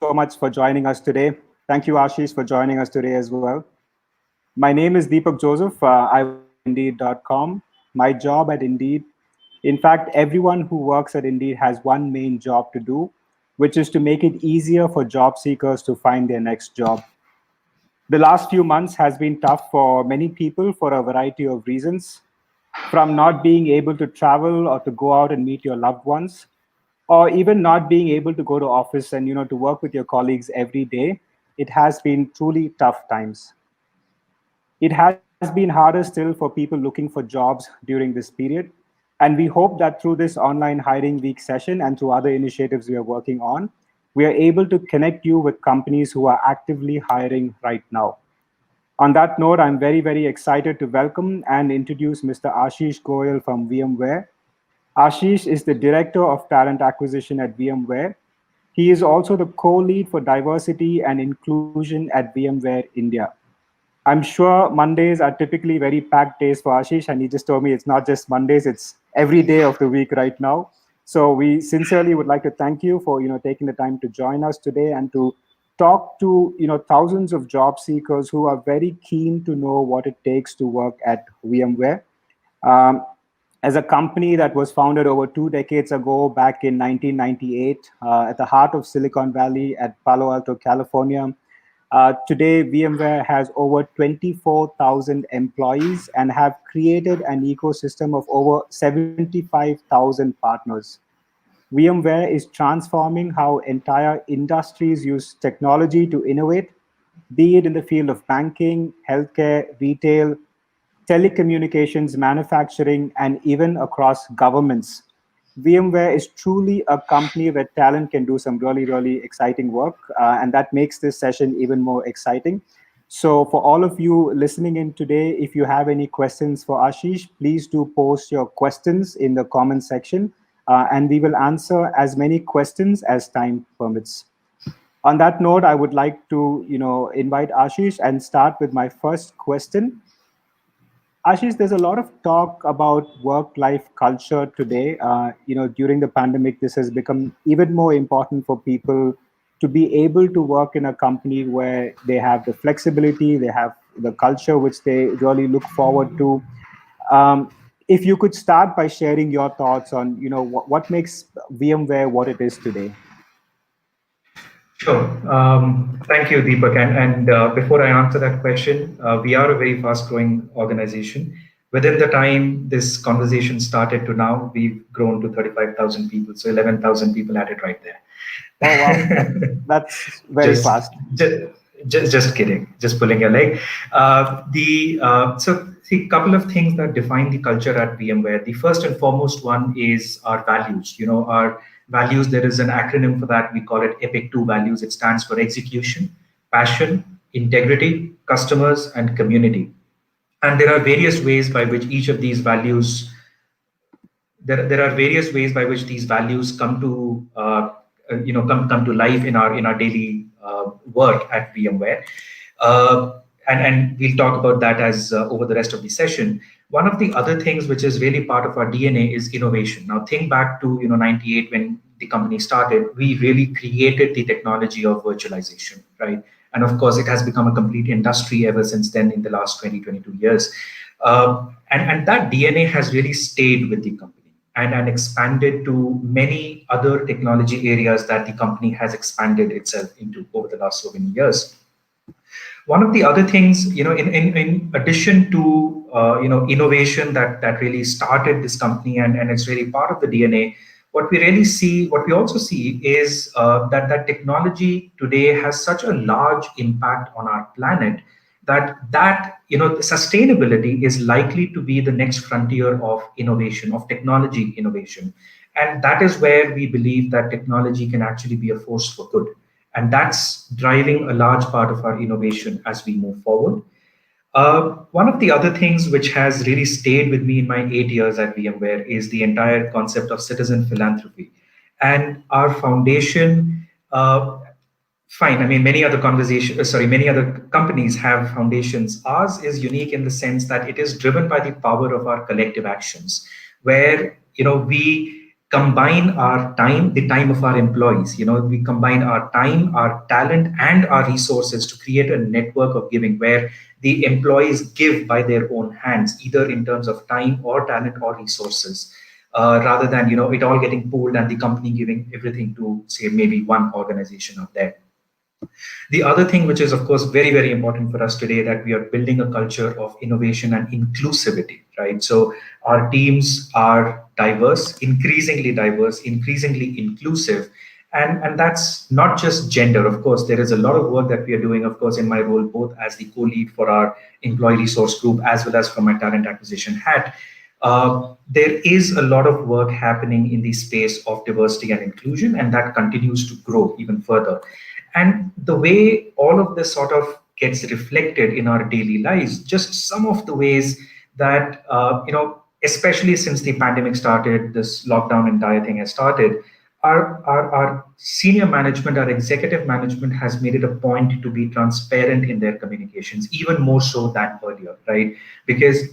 so much for joining us today. Thank you, Ashish, for joining us today as well. My name is Deepak Joseph. I work at Indeed.com. My job at Indeed, in fact, everyone who works at Indeed has one main job to do, which is to make it easier for job seekers to find their next job. The last few months has been tough for many people for a variety of reasons, from not being able to travel or to go out and meet your loved ones, or even not being able to go to office and to work with your colleagues every day. It has been truly tough times. It has been harder still for people looking for jobs during this period. And we hope that through this online hiring week session and through other initiatives we are working on, we are able to connect you with companies who are actively hiring right now. On that note, I'm very, very excited to welcome and introduce Mr. Ashish Goyal from VMware. Ashish is the Director of Talent Acquisition at VMware. He is also the co-lead for diversity and inclusion at VMware India. I'm sure Mondays are typically very packed days for Ashish, and he just told me it's not just Mondays, it's every day of the week right now. So we sincerely would like to thank you for taking the time to join us today and to talk to thousands of job seekers who are very keen to know what it takes to work at VMware. Um, as a company that was founded over 2 decades ago, back in 1998, at the heart of Silicon Valley at Palo Alto, California. Today, VMware has over 24,000 employees and have created an ecosystem of over 75,000 partners. VMware is transforming how entire industries use technology to innovate, be it in the field of banking, healthcare, retail, telecommunications, manufacturing, and even across governments. VMware is truly a company where talent can do some really, really exciting work, and that makes this session even more exciting. So, for all of you listening in today, if you have any questions for Ashish, please do post your questions in the comment section, and we will answer as many questions as time permits. On that note, I would like to, invite Ashish and start with my first question. Ashish, there's a lot of talk about work-life culture today. During the pandemic, this has become even more important for people to be able to work in a company where they have the flexibility, they have the culture which they really look forward to. Um, if you could start by sharing your thoughts on, what makes VMware what it is today. Sure. Thank you, Deepak. And before I answer that question, we are a very fast-growing organization. Within the time this conversation started to now, we've grown to 35,000 people. So 11,000 people at it right Oh, wow. there. That's very just, fast. just kidding. Just pulling your leg. So see, a couple of things that define the culture at VMware. The first and foremost one is our values. Our values. There is an acronym for that. We call it EPIC 2 values. It stands for execution, passion, integrity, customers, and community. And there are various ways by which each of these values there are various ways by which these values come to come to life in our daily work at VMware. And we'll talk about that as over the rest of the session. One of the other things which is really part of our DNA is innovation. Now think back to 98 when the company started. We really created the technology of virtualization, right? And of course, it has become a complete industry ever since then in the last 22 years. And that DNA has really stayed with the company and expanded to many other technology areas that the company has expanded itself into over the last so many years. One of the other things, in addition to innovation that really started this company and it's really part of the DNA. What we also see is that technology today has such a large impact on our planet that sustainability is likely to be the next frontier of innovation, of technology innovation. And that is where we believe that technology can actually be a force for good. And that's driving a large part of our innovation as we move forward. One of the other things which has really stayed with me in my 8 years at VMware is the entire concept of citizen philanthropy. And our foundation, fine, I mean, many other companies have foundations. Ours is unique in the sense that it is driven by the power of our collective actions, where we combine our time, the time of our employees. We combine our time, our talent, and our resources to create a network of giving where the employees give by their own hands, either in terms of time or talent or resources, rather than it all getting pooled and the company giving everything to, say, maybe one organization out there. The other thing, which is, of course, very, very important for us today, that we are building a culture of innovation and inclusivity, right? So our teams are diverse, increasingly inclusive. And that's not just gender. Of course, there is a lot of work that we are doing, of course, in my role, both as the co-lead for our employee resource group, as well as from my talent acquisition hat. There is a lot of work happening in the space of diversity and inclusion, and that continues to grow even further. And the way all of this sort of gets reflected in our daily lives, just some of the ways that, especially since the pandemic started, this lockdown entire thing has started, our senior management, our executive management has made it a point to be transparent in their communications, even more so than earlier, right? Because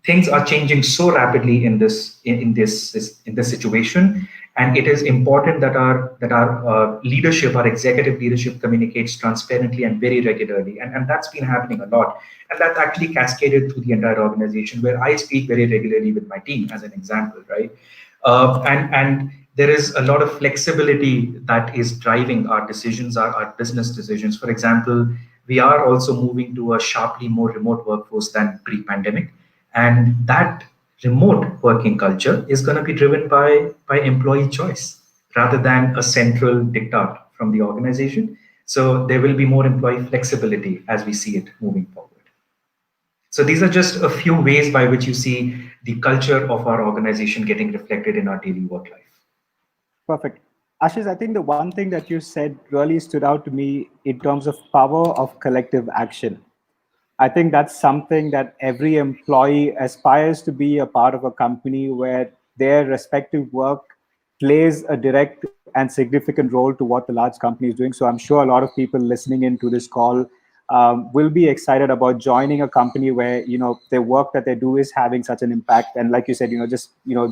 things are changing so rapidly in this situation, and it is important that our leadership, our executive leadership, communicates transparently and very regularly, and that's been happening a lot, and that's actually cascaded through the entire organization, where I speak very regularly with my team, as an example, right? And there is a lot of flexibility that is driving our decisions, our business decisions. For example, we are also moving to a sharply more remote workforce than pre-pandemic, and that remote working culture is going to be driven by employee choice rather than a central diktat from the organization. So there will be more employee flexibility as we see it moving forward. So these are just a few ways by which you see the culture of our organization getting reflected in our daily work life. Perfect. Ashish, I think the one thing that you said really stood out to me in terms of power of collective action. I think that's something that every employee aspires to be a part of a company where their respective work plays a direct and significant role to what the large company is doing. So I'm sure a lot of people listening into this call will be excited about joining a company where the work that they do is having such an impact. And like you said, just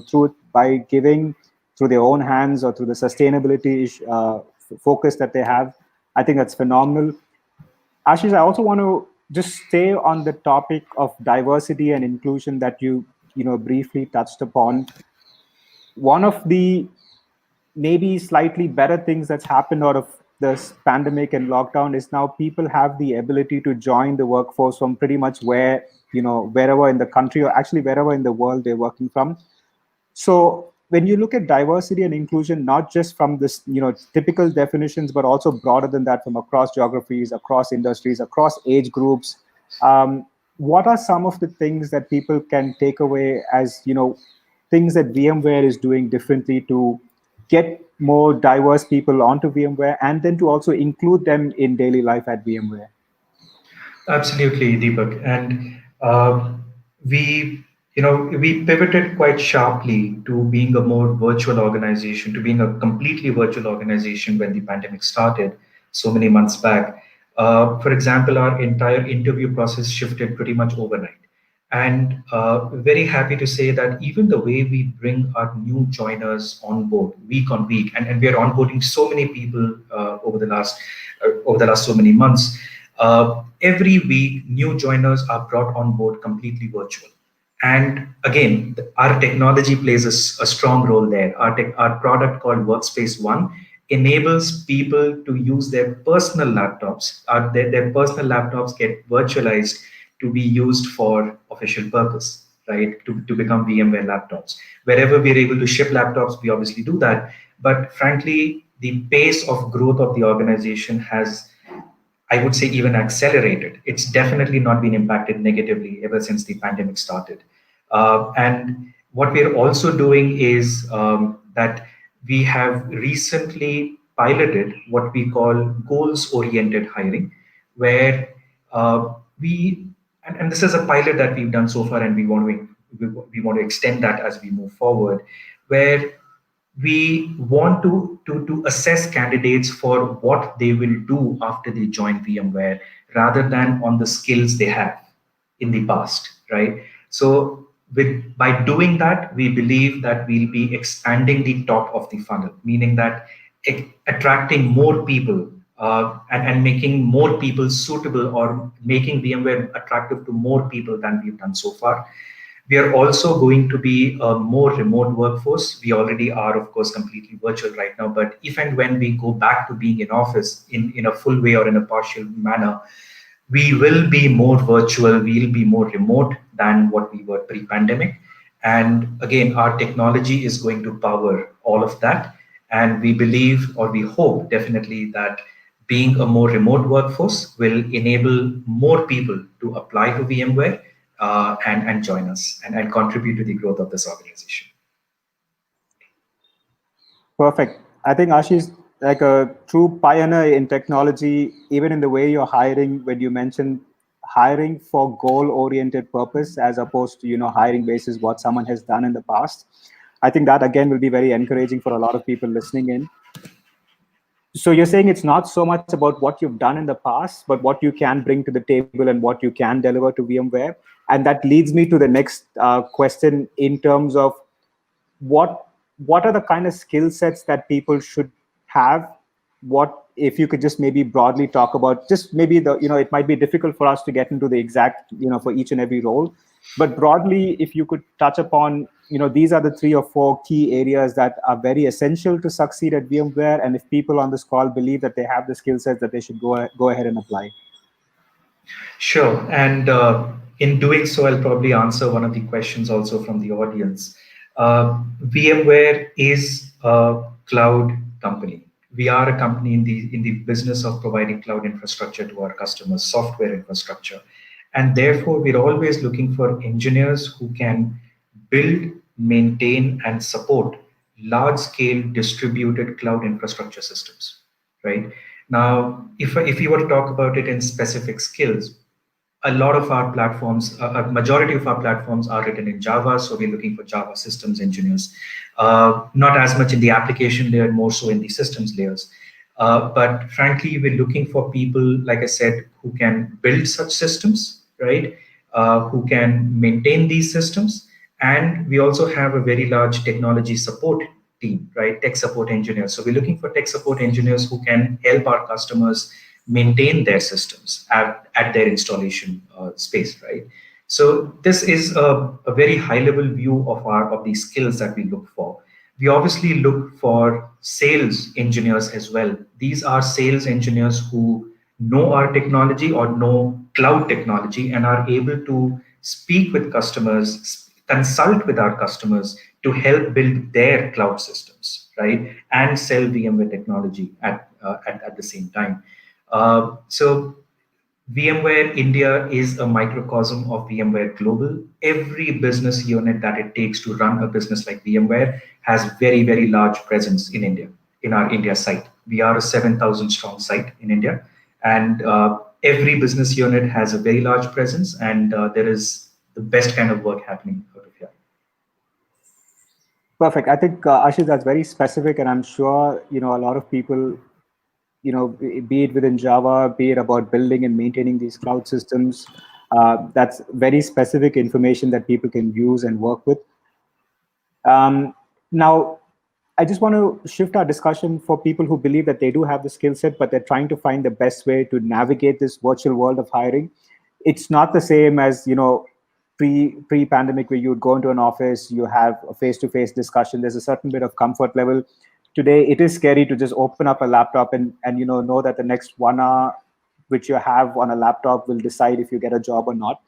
through by giving through their own hands or through the sustainability focus that they have, I think that's phenomenal. Ashish, I also want to just stay on the topic of diversity and inclusion that you briefly touched upon. One of the maybe slightly better things that's happened out of this pandemic and lockdown is now people have the ability to join the workforce from pretty much wherever in the country, or actually wherever in the world they're working from. So when you look at diversity and inclusion, not just from this, typical definitions, but also broader than that, from across geographies, across industries, across age groups, what are some of the things that people can take away as, things that VMware is doing differently to get more diverse people onto VMware, and then to also include them in daily life at VMware? Absolutely, Deepak. And we pivoted quite sharply to being a more virtual organization, to being a completely virtual organization when the pandemic started so many months back. For example, our entire interview process shifted pretty much overnight. And very happy to say that even the way we bring our new joiners on board week on week, and we are onboarding so many people over the last so many months. Every week, new joiners are brought on board completely virtual. And again, our technology plays a strong role there. Our product called Workspace ONE enables people to use their personal laptops. Their personal laptops get virtualized to be used for official purpose, right? To become VMware laptops. Wherever we're able to ship laptops, we obviously do that. But frankly, the pace of growth of the organization has, I would say, even accelerated. It's definitely not been impacted negatively ever since the pandemic started. And what we're also doing is that we have recently piloted what we call goals-oriented hiring, where we and this is a pilot that we've done so far, and we want to extend that as we move forward, where we want to assess candidates for what they will do after they join VMware rather than on the skills they have in the past, right? So By doing that, we believe that we'll be expanding the top of the funnel, meaning that attracting more people and making more people suitable, or making VMware attractive to more people than we've done so far. We are also going to be a more remote workforce. We already are, of course, completely virtual right now. But if and when we go back to being in office in a full way or in a partial manner, we will be more virtual, we'll be more remote than what we were pre-pandemic. And again, our technology is going to power all of that. And we believe, or we hope definitely, that being a more remote workforce will enable more people to apply to VMware and join us and contribute to the growth of this organization. Perfect. I think Ashish, like a true pioneer in technology, even in the way you're hiring, when you mentioned hiring for goal-oriented purpose as opposed to, hiring basis what someone has done in the past. I think that again will be very encouraging for a lot of people listening in. So you're saying it's not so much about what you've done in the past, but what you can bring to the table and what you can deliver to VMware. And that leads me to the next question in terms of what what are the kind of skill sets that people should have. What, if you could just maybe broadly talk about, just maybe it might be difficult for us to get into the exact, for each and every role, but broadly, if you could touch upon, these are the 3 or 4 key areas that are very essential to succeed at VMware, and if people on this call believe that they have the skill sets that they should go ahead and apply. Sure. And in doing so, I'll probably answer one of the questions also from the audience. VMware is a cloud company. We are a company in the business of providing cloud infrastructure to our customers, software infrastructure. And therefore, we're always looking for engineers who can build, maintain, and support large-scale distributed cloud infrastructure systems, right? Now, if you were to talk about it in specific skills, a lot of our platforms, a majority of our platforms are written in Java, so we're looking for Java systems engineers. Not as much in the application layer, more so in the systems layers. But frankly, we're looking for people, like I said, who can build such systems, right? Who can maintain these systems. And we also have a very large technology support team, right? Tech support engineers. So we're looking for tech support engineers who can help our customers maintain their systems at their installation space, right? So this is a very high level view of the skills that we look for. We obviously look for sales engineers as well. These are sales engineers who know our technology or know cloud technology and are able to speak with customers, consult with our customers to help build their cloud systems, right? And sell VMware technology at the same time. So VMware India is a microcosm of VMware Global. Every business unit that it takes to run a business like VMware has very, very large presence in India, in our India site. We are a 7,000 strong site in India, and every business unit has a very large presence, and there is the best kind of work happening out of here. Perfect. I think, Ashish, that's very specific, and I'm sure, a lot of people, be it within Java, be it about building and maintaining these cloud systems, that's very specific information that people can use and work with. Now, I just want to shift our discussion for people who believe that they do have the skill set, but they're trying to find the best way to navigate this virtual world of hiring. It's not the same as, pre-pandemic, where you would go into an office, you have a face-to-face discussion. There's a certain bit of comfort level. Today, it is scary to just open up a laptop and know that the next 1 hour which you have on a laptop will decide if you get a job or not.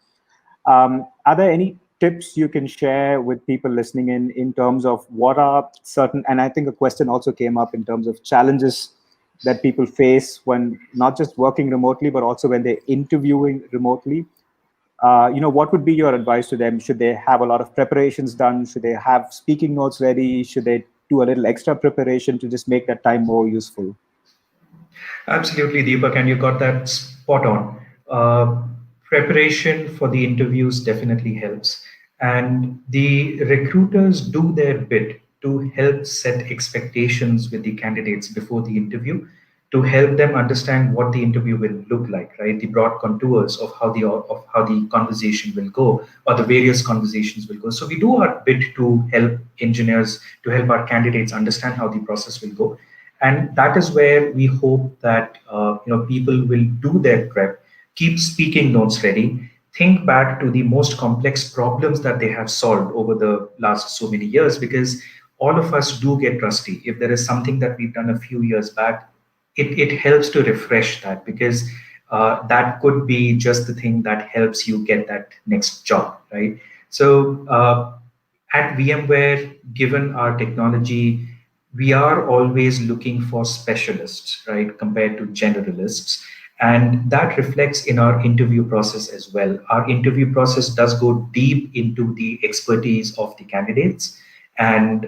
Are there any tips you can share with people listening in terms of what are certain, and I think a question also came up in terms of challenges that people face when not just working remotely, but also when they're interviewing remotely? What would be your advice to them? Should they have a lot of preparations done? Should they have speaking notes ready? Should they do a little extra preparation to just make that time more useful? Absolutely, Deepak, and you got that spot on. Preparation for the interviews definitely helps, and the recruiters do their bit to help set expectations with the candidates before the interview, to help them understand what the interview will look like, right? The broad contours of how the conversation will go, or the various conversations will go. So we do our bit to help engineers, to help our candidates understand how the process will go, and that is where we hope that people will do their prep, keep speaking notes ready, think back to the most complex problems that they have solved over the last so many years, because all of us do get rusty. If there is something that we've done a few years back, it helps to refresh that, because that could be just the thing that helps you get that next job, right? So at VMware, given our technology, we are always looking for specialists, right, compared to generalists. And that reflects in our interview process as well. Our interview process does go deep into the expertise of the candidates. And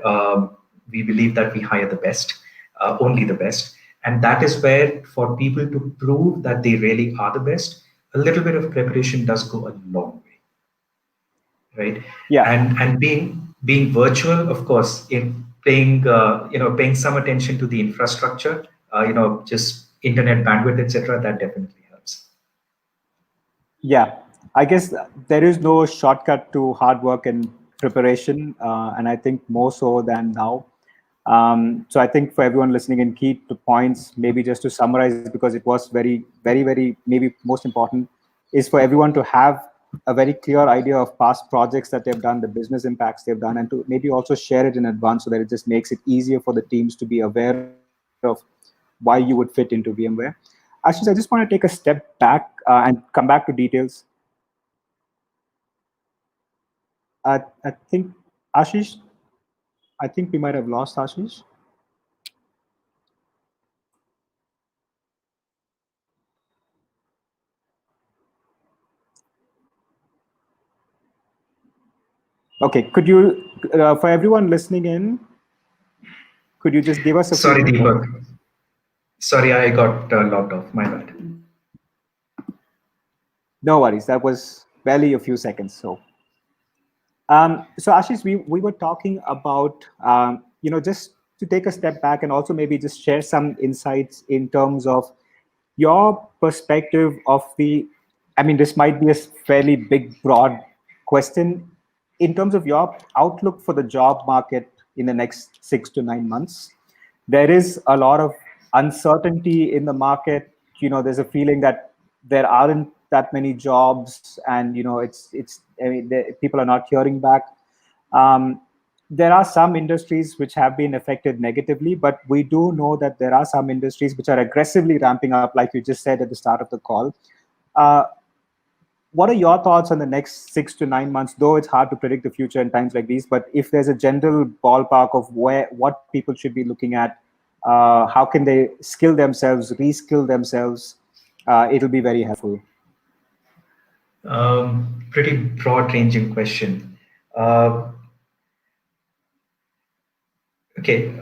we believe that we hire the best, only the best. And that is where, for people to prove that they really are the best, a little bit of preparation does go a long way, right? Yeah. And being virtual, of course, in paying paying some attention to the infrastructure, just internet bandwidth, etc. That definitely helps. Yeah, I guess there is no shortcut to hard work and preparation, and I think more so than now. So I think for everyone listening in, key to points, maybe just to summarize, because it was very, very, very, maybe most important, is for everyone to have a very clear idea of past projects that they've done, the business impacts they've done, and to maybe also share it in advance so that it just makes it easier for the teams to be aware of why you would fit into VMware. Ashish, I just want to take a step back and come back to details. I think, Ashish, I think we might have lost Ashish. Okay, could you, for everyone listening in, could you just give us a few Sorry, minutes? Deepak. Sorry, I got logged off. My bad. No worries, that was barely a few seconds. So Ashish, we were talking about, just to take a step back and also maybe just share some insights in terms of your perspective of the, I mean, this might be a fairly big, broad question in terms of your outlook for the job market in the next 6 to 9 months. There is a lot of uncertainty in the market. There's a feeling that there aren't that many jobs, and it's I mean, people are not hearing back. um, there are some industries which have been affected negatively, but we do know that there are some industries which are aggressively ramping up, like you just said at the start of the call. uh, what are your thoughts on the next 6 to 9 months? Though it's hard to predict the future in times like these, but if there's a general ballpark of what people should be looking at, how can they skill themselves, reskill themselves, it'll be very helpful. Pretty broad ranging question. Uh, okay,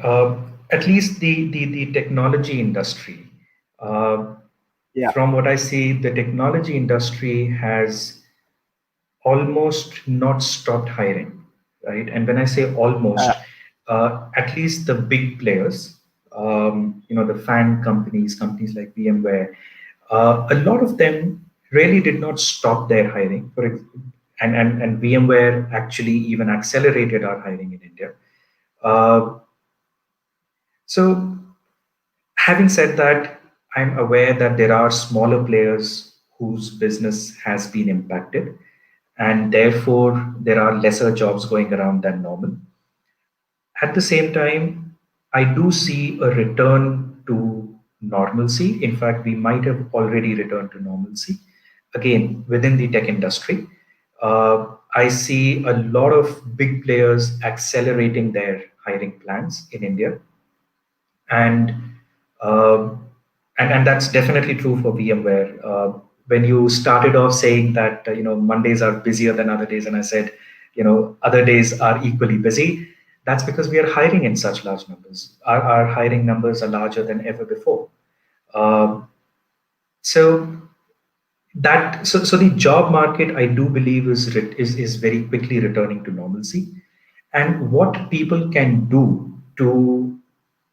at least the technology industry. Uh, Yeah. from what I see, the technology industry has almost not stopped hiring, right? And when I say Uh, almost, at least the big players, the fan companies, companies like VMware, a lot of them really did not stop their hiring. And VMware actually even accelerated our hiring in India. Uh, so having said that, I'm aware that there are smaller players whose business has been impacted, and therefore there are lesser jobs going around than normal. At the same time, I do see a return to normalcy. In fact, we might have already returned to normalcy again within the tech industry. I see a lot of big players accelerating their hiring plans in India, and um, and that's definitely true for VMware. When you started off saying that Mondays are busier than other days, and I said other days are equally busy, that's because we are hiring in such large numbers. Our hiring numbers are larger than ever before. Um, so so the job market, I do believe, is very quickly returning to normalcy. And what people can do to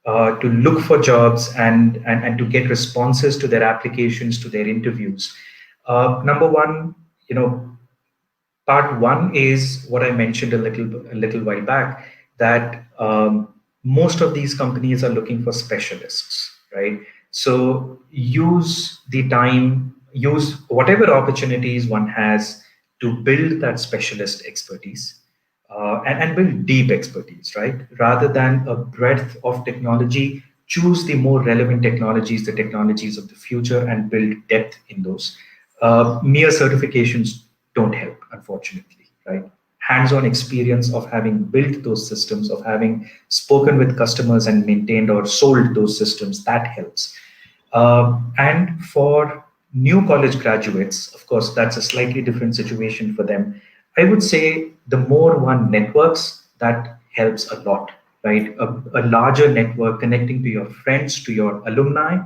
to look for jobs and to get responses to their applications, to their interviews. Number one, you know, part one is what I mentioned a little while back, that most of these companies are looking for specialists, right? So use the time, use whatever opportunities one has to build that specialist expertise, and build deep expertise, right? Rather than a breadth of technology, choose the more relevant technologies, the technologies of the future, and build depth in those. Mere certifications don't help, unfortunately, right? Hands-on experience of having built those systems, of having spoken with customers and maintained or sold those systems, that helps. And for new college graduates, of course, that's a slightly different situation for them. I would say the more one networks, that helps a lot, right? A larger network connecting to your friends, to your alumni,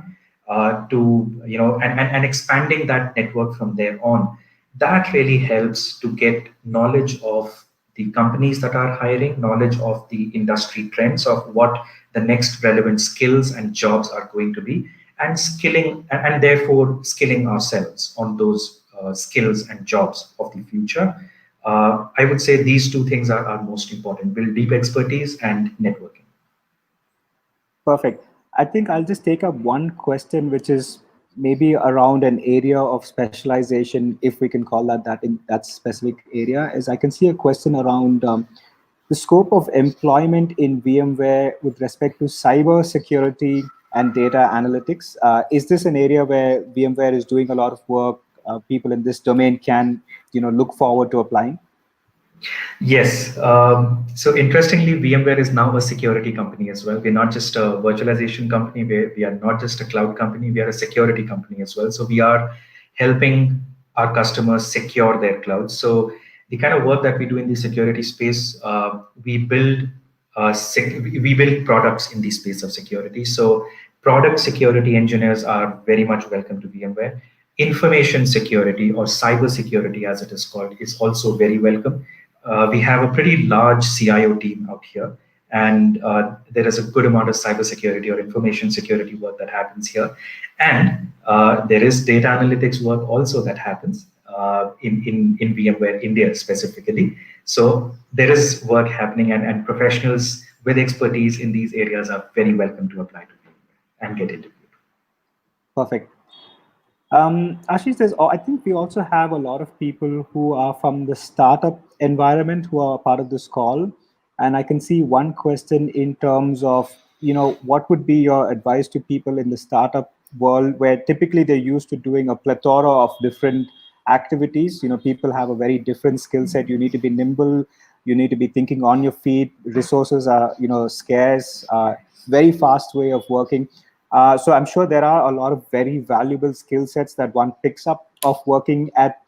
and expanding that network from there on. That really helps to get knowledge of the companies that are hiring, knowledge of the industry trends, of what the next relevant skills and jobs are going to be, and skilling, and therefore skilling ourselves on those skills and jobs of the future. I would say these two things are most important: build deep expertise and networking. Perfect. I think I'll just take up one question, which is maybe around an area of specialization, if we can call that in that specific area. Is I can see a question around the scope of employment in VMware with respect to cyber security and data analytics. Is this an area where VMware is doing a lot of work? People in this domain can, look forward to applying. Yes. So interestingly, VMware is now a security company as well. We're not just a virtualization company. We are not just a cloud company. We are a security company as well. So we are helping our customers secure their clouds. So the kind of work that we do in the security space, we build products in the space of security. So product security engineers are very much welcome to VMware. Information security, or cyber security as it is called, is also very welcome. We have a pretty large CIO team out here, and there is a good amount of cybersecurity or information security work that happens here. And there is data analytics work also that happens in VMware India specifically. So there is work happening, and professionals with expertise in these areas are very welcome to apply to VMware and get interviewed. Perfect. Ashish, I think we also have a lot of people who are from the startup environment who are part of this call. And I can see one question in terms of, what would be your advice to people in the startup world where typically they're used to doing a plethora of different activities. People have a very different skill set. You need to be nimble. You need to be thinking on your feet. Resources are, scarce, very fast way of working. So I'm sure there are a lot of very valuable skill sets that one picks up of working at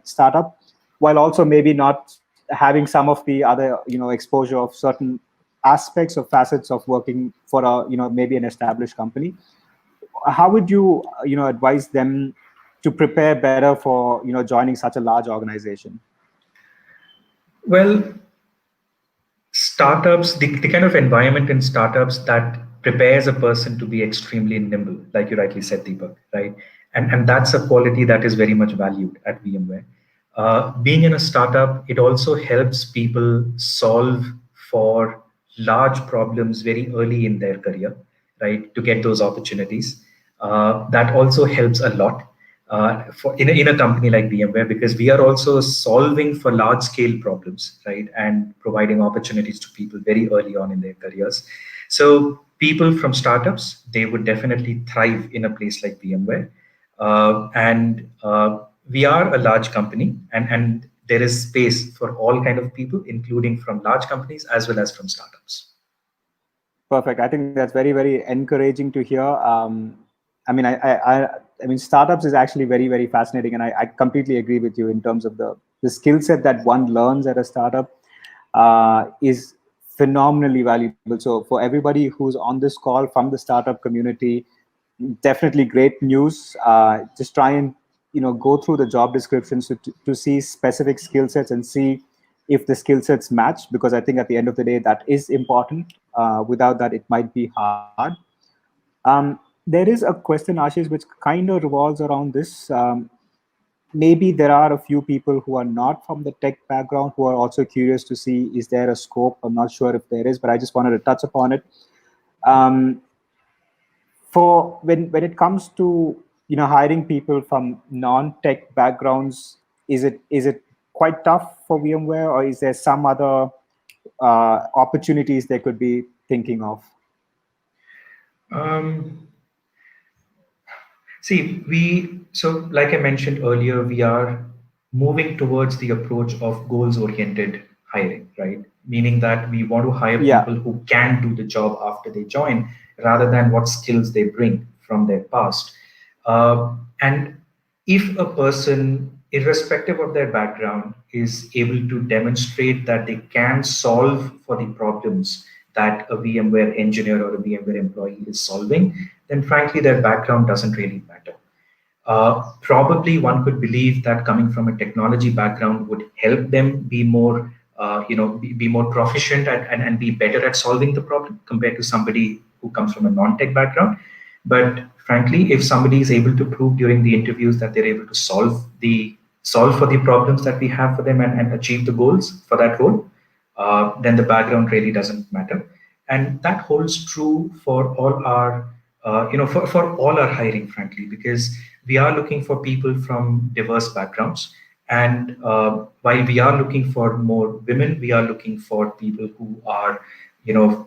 startup, while also maybe not having some of the other exposure of certain aspects or facets of working for a maybe an established company. How would you advise them to prepare better for joining such a large organization? Well, startups, the kind of environment in startups that prepares a person to be extremely nimble, like you rightly said, Deepak, right? And that's a quality that is very much valued at VMware. Being in a startup, it also helps people solve for large problems very early in their career, right? To get those opportunities. That also helps a lot in a company like VMware, because we are also solving for large scale problems, right? And providing opportunities to people very early on in their careers. So people from startups, they would definitely thrive in a place like VMware. And we are a large company, and there is space for all kind of people, including from large companies as well as from startups. Perfect. I think that's very, very encouraging to hear. I mean, I mean, startups is actually very, very fascinating, and I completely agree with you in terms of the skill set that one learns at a startup is phenomenally valuable. So for everybody who's on this call from the startup community, definitely great news. Just try and go through the job descriptions to see specific skill sets and see if the skill sets match, because I think at the end of the day that is important. Without that, it might be hard. There is a question, Ashish, which kind of revolves around this. Maybe there are a few people who are not from the tech background who are also curious to see, is there a scope? I'm not sure if there is, but I just wanted to touch upon it. Um, for when it comes to hiring people from non-tech backgrounds, is it quite tough for VMware, or is there some other opportunities they could be thinking of? Um, See, so like I mentioned earlier, we are moving towards the approach of goals-oriented hiring, right? Meaning that we want to hire Yeah. people who can do the job after they join rather than what skills they bring from their past. And if a person, irrespective of their background, is able to demonstrate that they can solve for the problems that a VMware engineer or a VMware employee is solving, then frankly, their background doesn't really matter. Probably one could believe that coming from a technology background would help them be more, be more proficient and be better at solving the problem compared to somebody who comes from a non-tech background. But frankly, if somebody is able to prove during the interviews that they're able to solve for the problems that we have for them and achieve the goals for that role, then the background really doesn't matter. And that holds true for all our, for all our hiring, frankly, because we are looking for people from diverse backgrounds. And while we are looking for more women, we are looking for people who are, you know,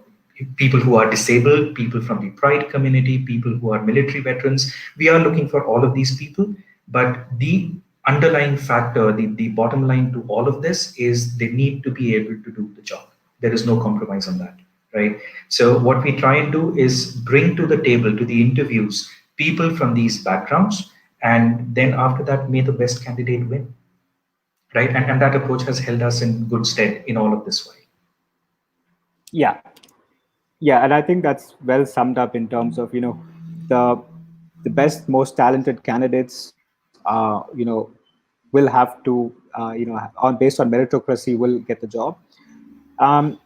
people who are disabled, people from the pride community, people who are military veterans. We are looking for all of these people. But the underlying factor, the bottom line to all of this is they need to be able to do the job. There is no compromise on that, right? So what we try and do is bring to the table, to the interviews, people from these backgrounds, and then after that, may the best candidate win, right? And that approach has held us in good stead in all of this way. Yeah. Yeah, and I think that's well summed up in terms of the the best, most talented candidates, will have to on based on meritocracy will get the job. Um,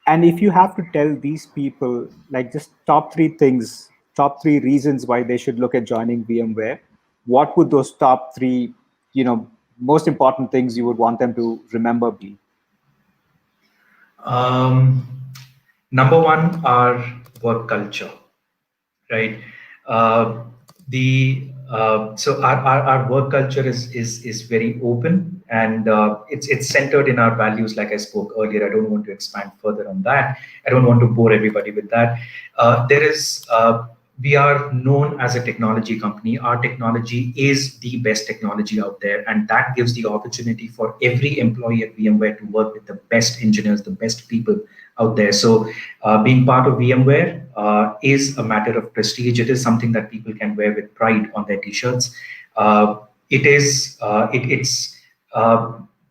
and if you have to tell these people like just top three things, top three reasons why they should look at joining VMware, what would those top three most important things you would want them to remember be? Um, Number one, our work culture, right? Uh, the so our work culture is very open, and it's centered in our values. Like I spoke earlier, I don't want to expand further on that. I don't want to bore everybody with that. There is We are known as a technology company. Our technology is the best technology out there, and that gives the opportunity for every employee at VMware to work with the best engineers, the best people out there. So, being part of VMware is a matter of prestige. It is something that people can wear with pride on their t-shirts. It's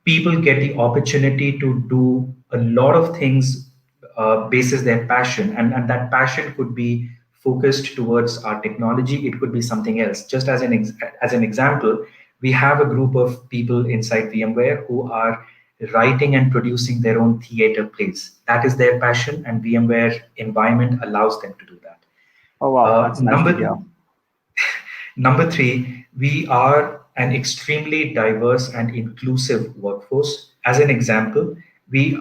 people get the opportunity to do a lot of things basis their passion, and that passion could be focused towards our technology. It could be something else. Just as as an example, we have a group of people inside VMware who are writing and producing their own theater plays. That is their passion, and VMware environment allows them to do that. Oh wow, Uh, that's nice to number hear. Number three, we are an extremely diverse and inclusive workforce. As an example, we've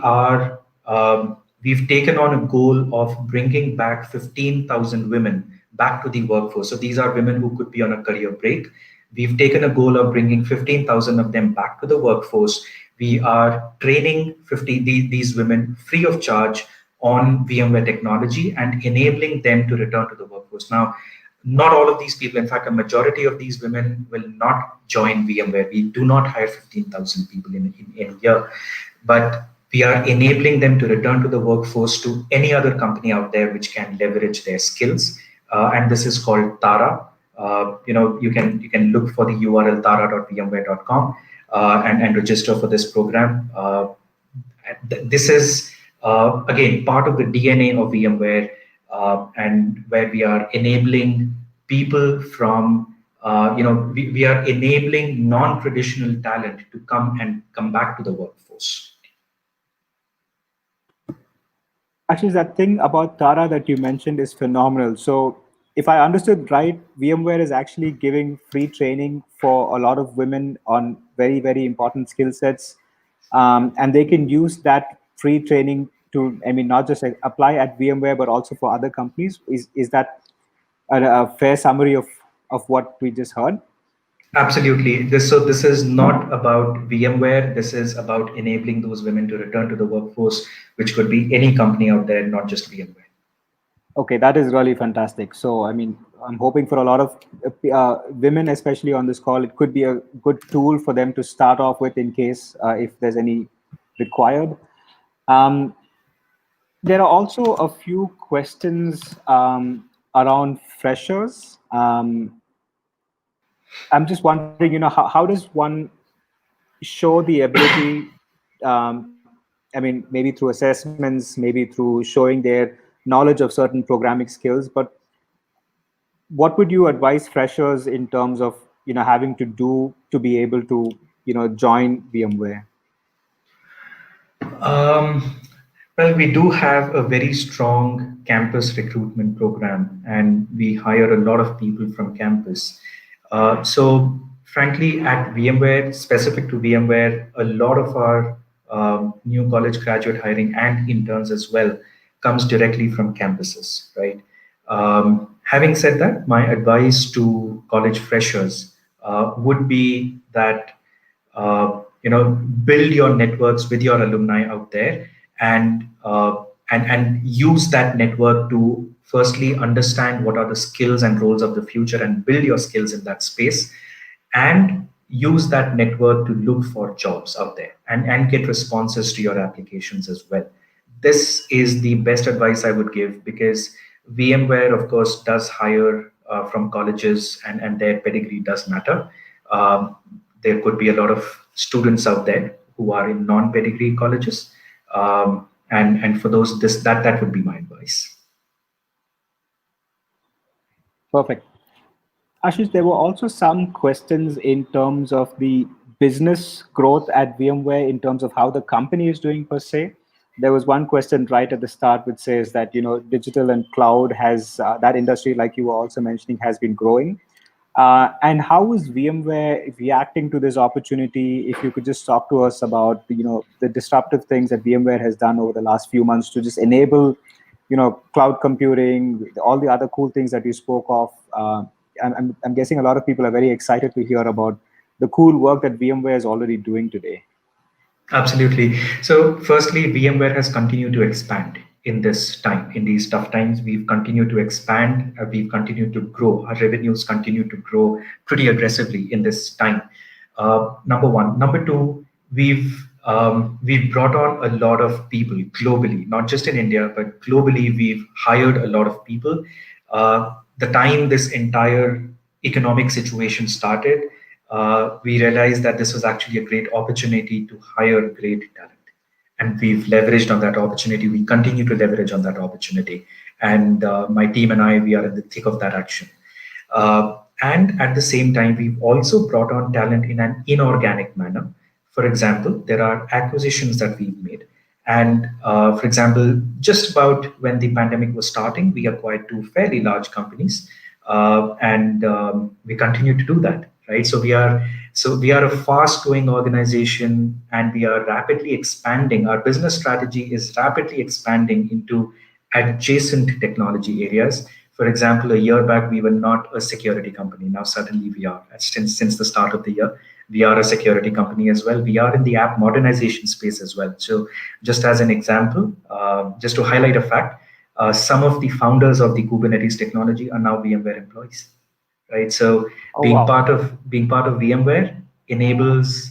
taken on a goal of bringing back 15,000 women back to the workforce. So these are women who could be on a career break. We've taken a goal of bringing 15,000 of them back to the workforce. We are training these women free of charge on VMware technology and enabling them to return to the workforce. Now, not all of these people, in fact, a majority of these women will not join VMware. We do not hire 15,000 people in a year, but we are enabling them to return to the workforce to any other company out there which can leverage their skills. And this is called Tara. You can look for the URL tara.vmware.com and register for this program. This is again part of the DNA of VMware, and where we are enabling people from we are enabling non-traditional talent to come back to the workforce. Actually, that thing about Tara that you mentioned is phenomenal. So, if I understood right, VMware is actually giving free training for a lot of women on very, very important skill sets. And they can use that free training to, I mean, not just apply at VMware, but also for other companies. Is that a fair summary of what we just heard? Absolutely. This is not about VMware. This is about enabling those women to return to the workforce, which could be any company out there, not just VMware. Okay, that is really fantastic. So, I mean, I'm hoping for a lot of women, especially on this call, it could be a good tool for them to start off with in case if there's any required. Um, there are also a few questions around freshers. I'm just wondering, how does one show the ability, I mean, maybe through assessments, maybe through showing their knowledge of certain programming skills, but what would you advise freshers in terms of having to do to be able to join VMware? Um, well, we do have a very strong campus recruitment program, and we hire a lot of people from campus. Frankly, at VMware, specific to VMware, a lot of our new college graduate hiring and interns as well comes directly from campuses, right? Having said that, my advice to college freshers would be that build your networks with your alumni out there, and use that network to firstly understand what are the skills and roles of the future and build your skills in that space, and use that network to look for jobs out there and get responses to your applications as well. This is the best advice I would give, because VMware, of course, does hire from colleges, and their pedigree does matter. There could be a lot of students out there who are in non-pedigree colleges, and for those, that would be my advice. Perfect. Ashish, there were also some questions in terms of the business growth at VMware in terms of how the company is doing per se. There was one question right at the start which says that digital and cloud has that industry, like you were also mentioning, has been growing. And how is VMware reacting to this opportunity? If you could just talk to us about the disruptive things that VMware has done over the last few months to just enable cloud computing, all the other cool things that you spoke of. I'm guessing a lot of people are very excited to hear about the cool work that VMware is already doing today. Absolutely. So, firstly, VMware has continued to expand in this time, in these tough times. We've continued to expand, we've continued to grow. Our revenues continue to grow pretty aggressively in this time. Number one. Number two, we've brought on a lot of people globally, not just in India, but globally. We've hired a lot of people. The time this entire economic situation started, we realized that this was actually a great opportunity to hire great talent. And we've leveraged on that opportunity. We continue to leverage on that opportunity. And my team and I, we are in the thick of that action. And at the same time, we've also brought on talent in an inorganic manner. For example, there are acquisitions that we've made. And for example, just about when the pandemic was starting, we acquired two fairly large companies, and we continue to do that, right? So we are a fast-growing organization, and we are rapidly expanding. Our business strategy is rapidly expanding into adjacent technology areas. For example, a year back, we were not a security company. Now, suddenly we are. Since the start of the year, we are a security company as well. We are in the app modernization space as well. So, just as an example, just to highlight a fact, some of the founders of the Kubernetes technology are now VMware employees, right? So, Oh, wow. being part of VMware enables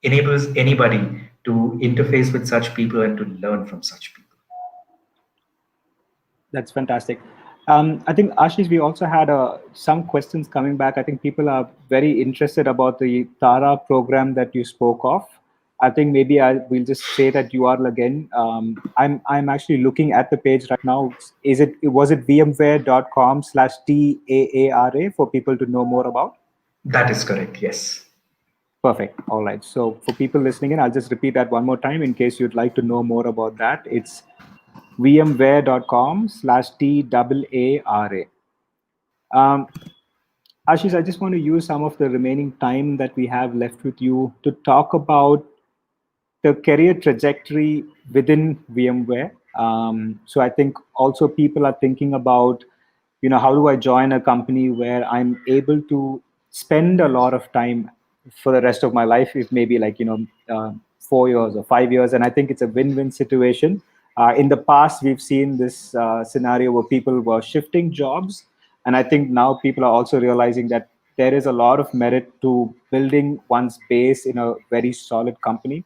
anybody to interface with such people and to learn from such people. That's fantastic. I think, Ashish, we also had some questions coming back. I think people are very interested about the Tara program that you spoke of. I think maybe I will just say that URL again. I'm actually looking at the page right now. Was it vmware.com/TAARA for people to know more about? That is correct. Yes. Perfect. All right. So for people listening in, I'll just repeat that one more time in case you'd like to know more about that. It's vmware.com/TAARA. Um, Ashish, I just want to use some of the remaining time that we have left with you to talk about the career trajectory within VMware. So I think also people are thinking about, how do I join a company where I'm able to spend a lot of time for the rest of my life, if maybe like, 4 years or 5 years. And I think it's a win-win situation. In the past, we've seen this scenario where people were shifting jobs. And I think now people are also realizing that there is a lot of merit to building one's base in a very solid company.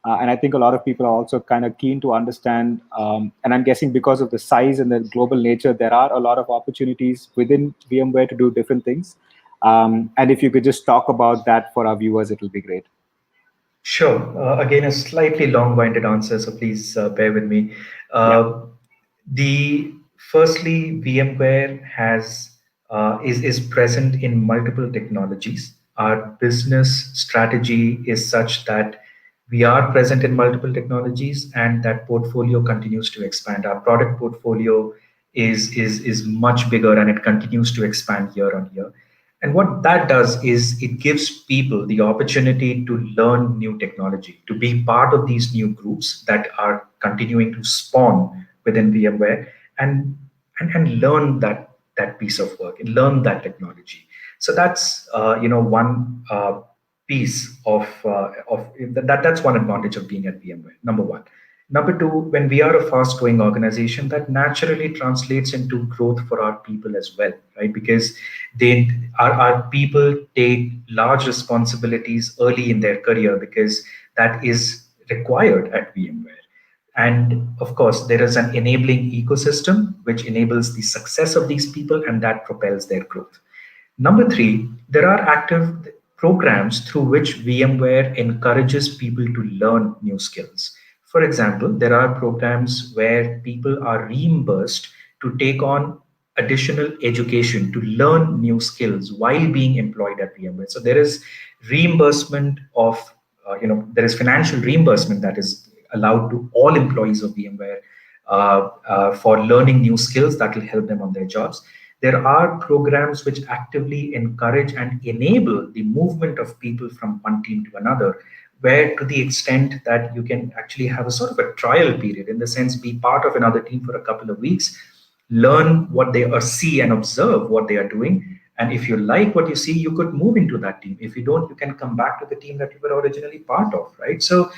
And I think a lot of people are also kind of keen to understand. And I'm guessing because of the size and the global nature, there are a lot of opportunities within VMware to do different things. And if you could just talk about that for our viewers, it'll be great. Sure. Again, a slightly long-winded answer, so please bear with me. Yeah. Uh, the firstly, VMware is present in multiple technologies. Our business strategy is such that we are present in multiple technologies, and that portfolio continues to expand. Our product portfolio is much bigger, and it continues to expand year on year. And what that does is it gives people the opportunity to learn new technology, to be part of these new groups that are continuing to spawn within VMware, and and learn that piece of work and learn that technology. So that's one piece of that's one advantage of being at VMware. Number one. Number two, when we are a fast growing organization, that naturally translates into growth for our people as well, right? Because our people take large responsibilities early in their career because that is required at VMware. And of course, there is an enabling ecosystem which enables the success of these people and that propels their growth. Number three, there are active programs through which VMware encourages people to learn new skills. For example, there are programs where people are reimbursed to take on additional education to learn new skills while being employed at VMware. So there is reimbursement of, there is financial reimbursement that is allowed to all employees of VMware for learning new skills that will help them on their jobs. There are programs which actively encourage and enable the movement of people from one team to another, where to the extent that you can actually have a sort of a trial period, in the sense, be part of another team for a couple of weeks, learn what they are, see and observe what they are doing. And if you like what you see, you could move into that team. If you don't, you can come back to the team that you were originally part of, right? So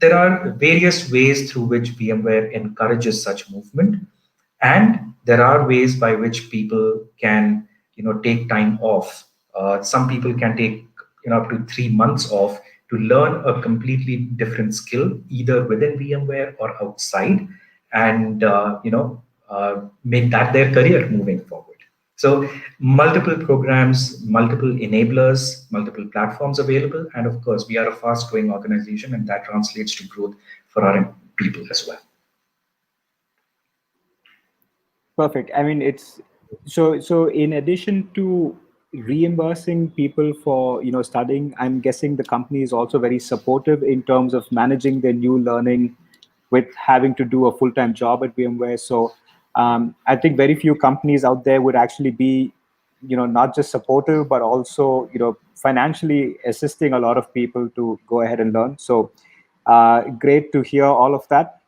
there are various ways through which VMware encourages such movement, and there are ways by which people can, take time off. Some people can take, up to 3 months off to learn a completely different skill, either within VMware or outside, and make that their career moving forward. So multiple programs, multiple enablers, multiple platforms available, and of course, we are a fast-growing organization, and that translates to growth for our people as well. Perfect. I mean, it's so in addition to reimbursing people for, studying, I'm guessing the company is also very supportive in terms of managing their new learning with having to do a full-time job at VMware. So I think very few companies out there would actually be, not just supportive, but also, financially assisting a lot of people to go ahead and learn. So great to hear all of that.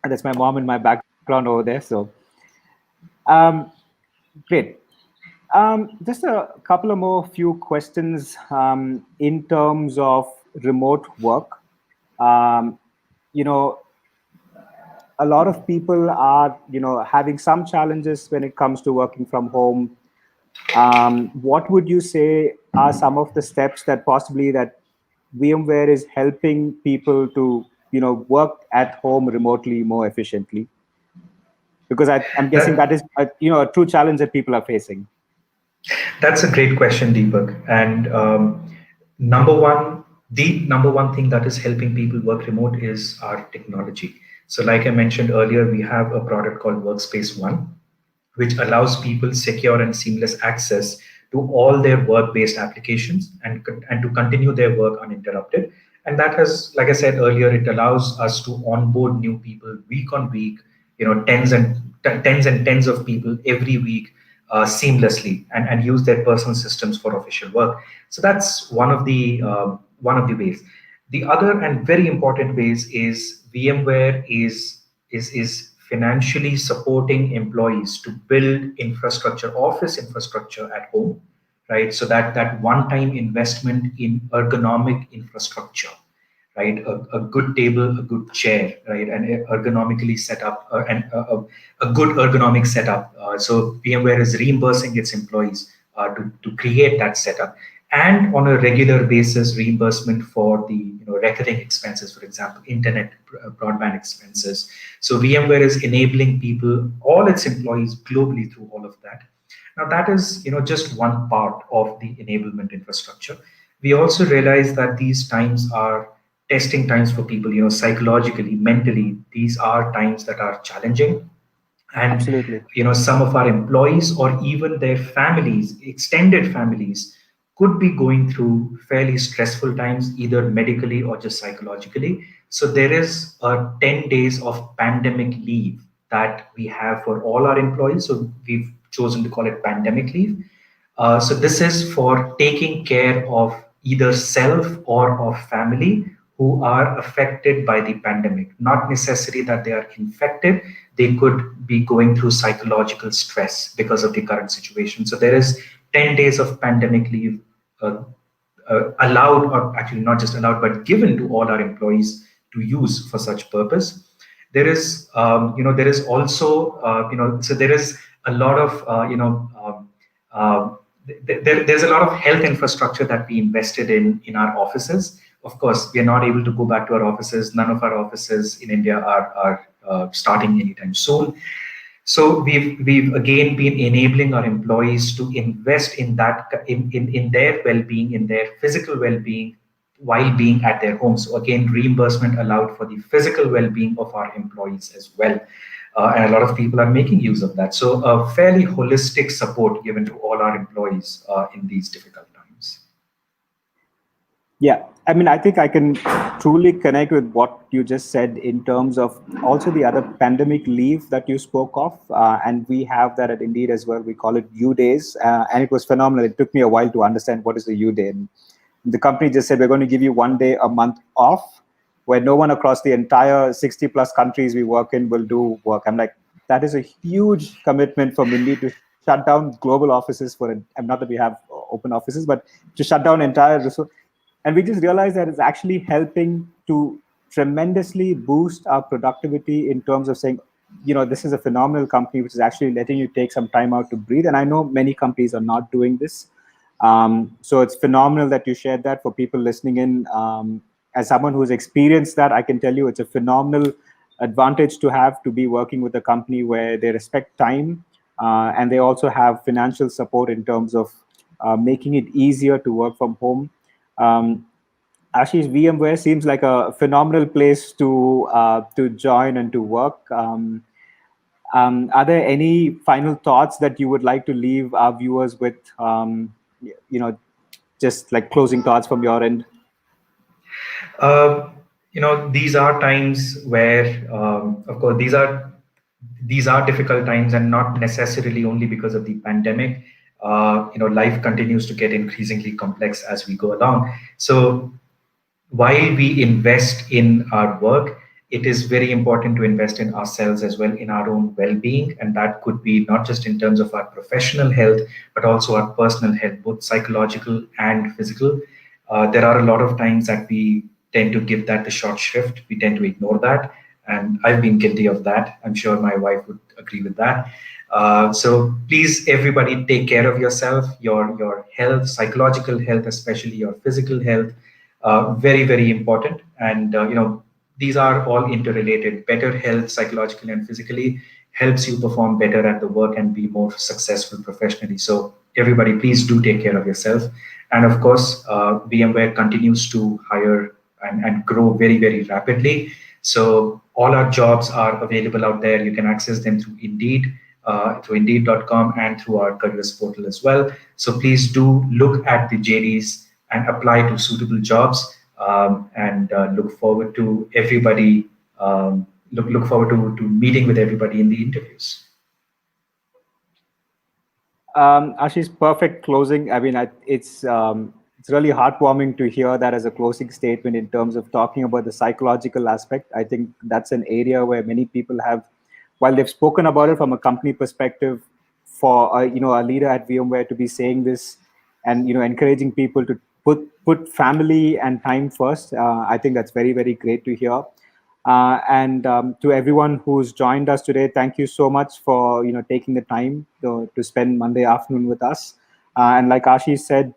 And that's my mom in my background over there. So um, great. Just a couple of more few questions in terms of remote work. Um, you know, a lot of people are, having some challenges when it comes to working from home. What would you say are some of the steps that possibly that VMware is helping people to, work at home remotely more efficiently? Because I'm guessing that That is, a true challenge that people are facing. That's a great question, Deepak. And number one, the number one thing that is helping people work remote is our technology. So, like I mentioned earlier, we have a product called Workspace ONE, which allows people secure and seamless access to all their work-based applications, and to continue their work uninterrupted. And that has, like I said earlier, it allows us to onboard new people week on week, tens and tens of people every week seamlessly, and use their personal systems for official work. So that's one of the ways. The other and very important ways is VMware is financially supporting employees to build infrastructure, office infrastructure at home, right? So that one-time investment in ergonomic infrastructure, right? A good table, a good chair, right? And ergonomically set up, and a good ergonomic setup. So VMware is reimbursing its employees to create that setup, and on a regular basis, reimbursement for the recurring expenses, for example, internet broadband expenses. So VMware is enabling people, all its employees globally, through all of that. Now that is just one part of the enablement infrastructure. We also realize that these times are testing times for people, psychologically, mentally. These are times that are challenging, and Absolutely. some of our employees or even their families, extended families, could be going through fairly stressful times, either medically or just psychologically. So there is a 10 days of pandemic leave that we have for all our employees. So we've chosen to call it pandemic leave. So this is for taking care of either self or of family who are affected by the pandemic. Not necessarily that they are infected, they could be going through psychological stress because of the current situation. So there is 10 days of pandemic leave uh, allowed, or actually not just allowed, but given to all our employees to use for such purpose. There is also, so there is a lot of, uh, there's a lot of health infrastructure that we invested in our offices. Of course, we are not able to go back to our offices. None of our offices in India are starting anytime soon. So we've again been enabling our employees to invest in in their well-being, in their physical well-being, while being at their homes. So again, reimbursement allowed for the physical well-being of our employees as well. And a lot of people are making use of that. So a fairly holistic support given to all our employees in these difficult times. Yeah, I mean, I think I can truly connect with what you just said in terms of also the other pandemic leave that you spoke of. And we have that at Indeed as well. We call it U Days. And it was phenomenal. It took me a while to understand what is the U Day. And the company just said, we're going to give you 1 day a month off where no one across the entire 60 plus countries we work in will do work. I'm like, that is a huge commitment from Indeed to shut down global offices for, and not that we have open offices, but to shut down entire resource. And we just realized that it's actually helping to tremendously boost our productivity in terms of saying, this is a phenomenal company which is actually letting you take some time out to breathe. And I know many companies are not doing this. So it's phenomenal that you shared that for people listening in. As someone who's experienced that, I can tell you it's a phenomenal advantage to have, to be working with a company where they respect time, and they also have financial support in terms of making it easier to work from home. Um, Ashish, VMware seems like a phenomenal place to join and to work. Are there any final thoughts that you would like to leave our viewers with? You know, just like closing thoughts from your end. Uh, these are times where, of course, these are difficult times, and not necessarily only because of the pandemic. Life continues to get increasingly complex as we go along. So while we invest in our work, it is very important to invest in ourselves as well, in our own well-being, and that could be not just in terms of our professional health, but also our personal health, both psychological and physical. There are a lot of times that we tend to give that the short shrift. We tend to ignore that, and I've been guilty of that. I'm sure my wife would agree with that. So please, everybody, take care of yourself, your health, psychological health, especially your physical health. Very, very important. And these are all interrelated. Better health, psychologically and physically, helps you perform better at the work and be more successful professionally. So everybody, please do take care of yourself. And of course, VMware continues to hire and grow very, very rapidly. So all our jobs are available out there. You can access them through Indeed, through Indeed.com, and through our careers portal as well. So please do look at the JDs and apply to suitable jobs, and look forward to everybody look forward to meeting with everybody in the interviews. Ashish, perfect closing. I mean, it's really heartwarming to hear that as a closing statement in terms of talking about the psychological aspect. I think that's an area where many people have, while they've spoken about it from a company perspective, for a leader at VMware to be saying this and encouraging people to put family and time first. I think that's very very great to hear. And to everyone who's joined us today, thank you so much for taking the time to spend Monday afternoon with us. And like Ashish said,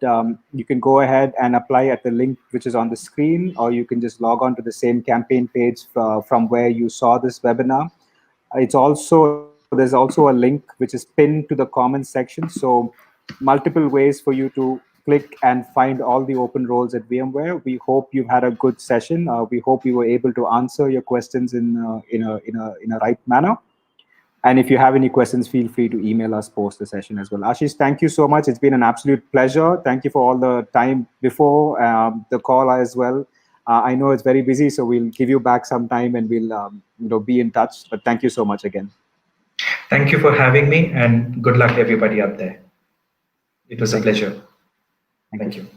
you can go ahead and apply at the link which is on the screen, or you can just log on to the same campaign page from where you saw this webinar. There's also a link which is pinned to the comments section. So multiple ways for you to click and find all the open roles at VMware. We hope you've had a good session. We hope we were able to answer your questions in a right manner. And if you have any questions, feel free to email us post the session as well. Ashish, thank you so much. It's been an absolute pleasure. Thank you for all the time before the call as well. I know it's very busy, so we'll give you back some time and we'll be in touch. But thank you so much again. Thank you for having me, and good luck to everybody up there. It was a Thank you. pleasure. Thank Thank you. you.